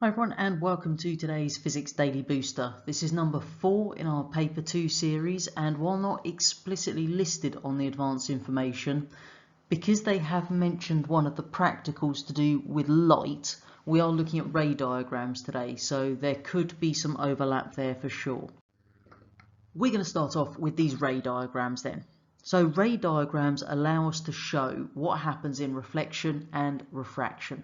Hi everyone, and welcome to today's Physics Daily Booster. This is number 4 in our Paper 2 series, and while not explicitly listed on the advanced information, because they have mentioned one of the practicals to do with light, we are looking at ray diagrams today, so there could be some overlap there for sure. We're going to start off with these ray diagrams then. So ray diagrams allow us to show what happens in reflection and refraction.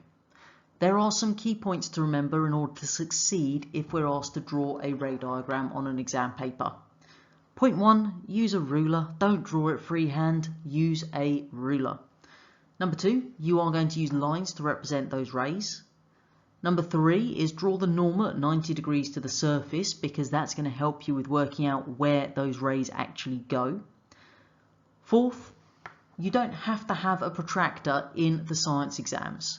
There are some key points to remember in order to succeed if we're asked to draw a ray diagram on an exam paper. Point 1, use a ruler. Don't draw it freehand, use a ruler. Number 2, you are going to use lines to represent those rays. Number 3 is draw the normal at 90 degrees to the surface, because that's going to help you with working out where those rays actually go. Fourth, you don't have to have a protractor in the science exams.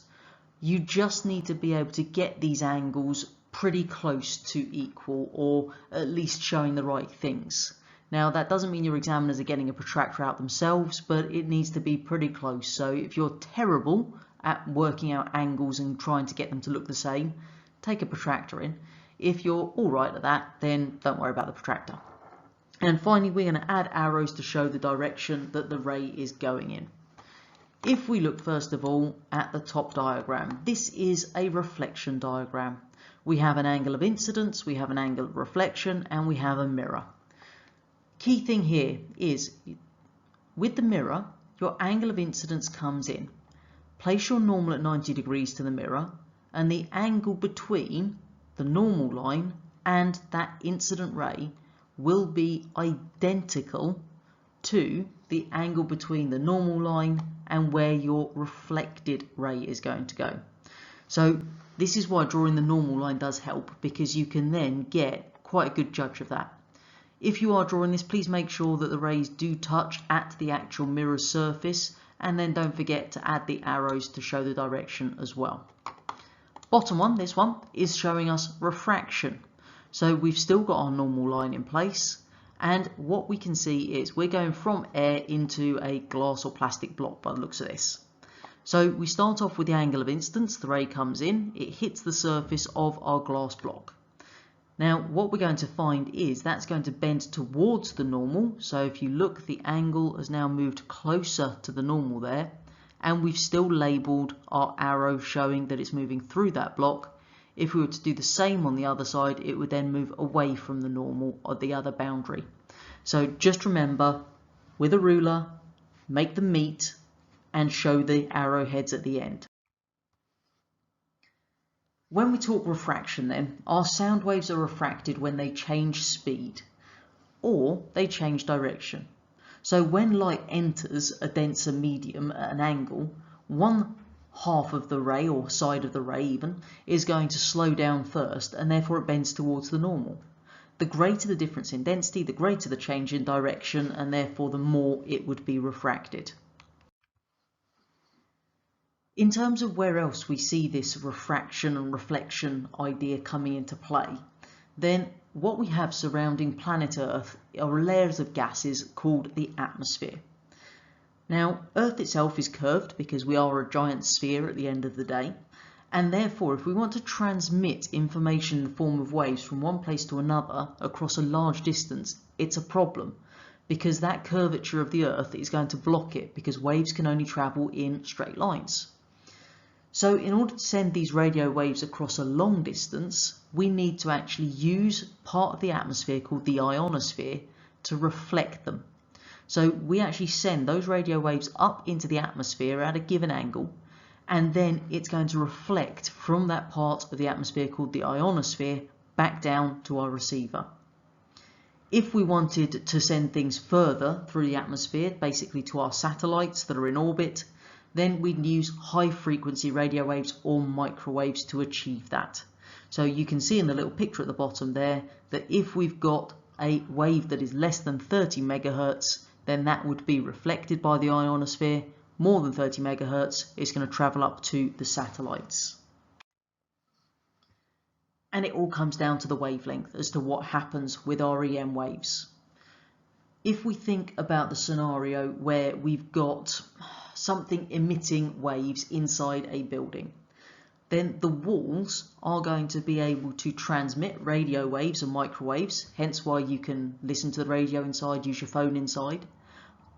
You just need to be able to get these angles pretty close to equal, or at least showing the right things. Now that doesn't mean your examiners are getting a protractor out themselves, but it needs to be pretty close. So if you're terrible at working out angles and trying to get them to look the same, take a protractor in. If you're alright at that, then don't worry about the protractor. And finally, we're going to add arrows to show the direction that the ray is going in. If we look first of all at the top diagram, this is a reflection diagram. We have an angle of incidence, we have an angle of reflection, and we have a mirror. Key thing here is, with the mirror, your angle of incidence comes in. Place your normal at 90 degrees to the mirror, and the angle between the normal line and that incident ray will be identical to the angle between the normal line and where your reflected ray is going to go. So this is why drawing the normal line does help, because you can then get quite a good judge of that. If you are drawing this, please make sure that the rays do touch at the actual mirror surface, and then don't forget to add the arrows to show the direction as well. Bottom one, this one, is showing us refraction. So we've still got our normal line in place. And what we can see is we're going from air into a glass or plastic block by the looks of this. So we start off with the angle of incidence. The ray comes in, it hits the surface of our glass block. Now what we're going to find is that's going to bend towards the normal. So if you look, the angle has now moved closer to the normal there, and we've still labelled our arrow showing that it's moving through that block. If we were to do the same on the other side, it would then move away from the normal or the other boundary. So just remember, with a ruler, make them meet and show the arrowheads at the end. When we talk refraction then, our sound waves are refracted when they change speed or they change direction. So when light enters a denser medium at an angle, one half of the ray, or side of the ray even, is going to slow down first, and therefore it bends towards the normal. The greater the difference in density, the greater the change in direction, and therefore the more it would be refracted. In terms of where else we see this refraction and reflection idea coming into play, then what we have surrounding planet Earth are layers of gases called the atmosphere. Now, Earth itself is curved because we are a giant sphere at the end of the day, and therefore if we want to transmit information in the form of waves from one place to another across a large distance, it's a problem, because that curvature of the Earth is going to block it, because waves can only travel in straight lines. So in order to send these radio waves across a long distance, we need to actually use part of the atmosphere called the ionosphere to reflect them. So we actually send those radio waves up into the atmosphere at a given angle, and then it's going to reflect from that part of the atmosphere called the ionosphere back down to our receiver. If we wanted to send things further through the atmosphere, basically to our satellites that are in orbit, then we'd use high frequency radio waves or microwaves to achieve that. So you can see in the little picture at the bottom there that if we've got a wave that is less than 30 megahertz, then that would be reflected by the ionosphere. More than 30 megahertz, it's going to travel up to the satellites. And it all comes down to the wavelength as to what happens with our EM waves. If we think about the scenario where we've got something emitting waves inside a building, then the walls are going to be able to transmit radio waves and microwaves, hence why you can listen to the radio inside, use your phone inside,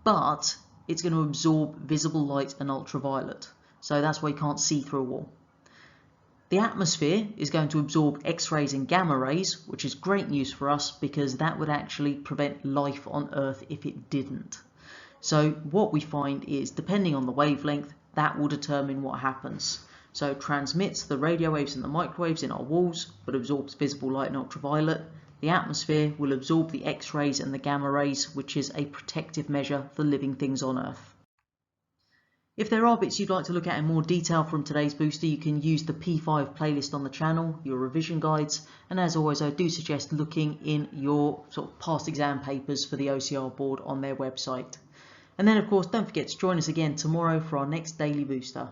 but it's going to absorb visible light and ultraviolet, so that's why you can't see through a wall. The atmosphere is going to absorb X-rays and gamma rays, which is great news for us because that would actually prevent life on Earth if it didn't. So what we find is, depending on the wavelength, that will determine what happens. So it transmits the radio waves and the microwaves in our walls, but absorbs visible light and ultraviolet. The atmosphere will absorb the X-rays and the gamma rays, which is a protective measure for living things on Earth. If there are bits you'd like to look at in more detail from today's booster, you can use the P5 playlist on the channel, your revision guides, and as always I do suggest looking in your past exam papers for the OCR board on their website. And then of course don't forget to join us again tomorrow for our next daily booster.